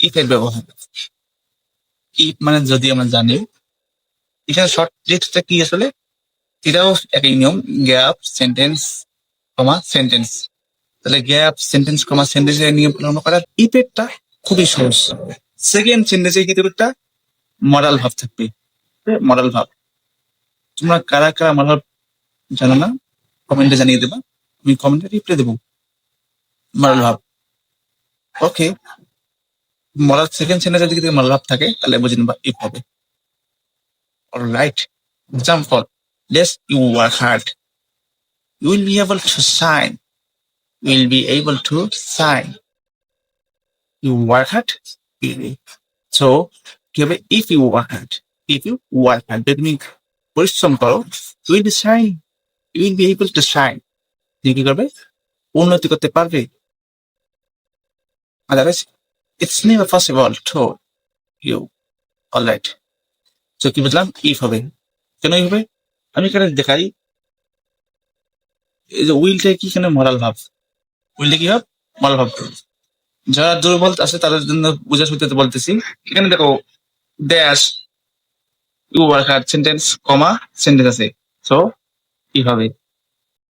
If এর ব্যবহার। If মানে যদি আমরা জানি, এখানে শর্ট লিস্টটা কি আসলে, এটাও একই নিয়ম, গ্যাপ সেন্টেন্স কমা সেন্টেন্স। তাহলে গ্যাপ সেন্টেন্স কমা সেন্টেন্সের নিয়ম পালন করার ইফেক্টটা খুবই সহজ। সেকেন্ড সেন্টেন্সের কিন্তু মডাল ভাব থাকবে, মডাল ভাব। তোমরা কারা কারা মডাল জানো না কমেন্টে জানিয়ে দেবা, আমি কমেন্টে রিপ্লাই দেবো। মডাল ভাব, ওকে। মডাল সেকেন্ড সেন্টেন্সের দিকে মডাল ভাব থাকে তাহলে বুঝে নেবা ইফ হবে। Alright, example, let's you work hard, you will be able to shine, you will be able to shine, you work hard, so কি হবে, if you work hard, if you work hard, যদি তুমি পরিশ্রম করো, you will be shine, you will be able to shine, তুমি কি করবে, উন্নতি করতে পারবে। otherwise it's never possible to you, alright। so কি বুঝলাম, if হবে, কেন if হবে, আমি এখানে দেখাই, এই যে উইলটা কি, এখানে মরাল ভাব, উইলটা কি ভাব, মরাল ভাব। যারা দুর্বল আছে তাদের জন্য বোঝার সুবিধাতে বলতেছি, এখানে দেখো dash you work hard sentence comma sentence আছে, সো কি হবে,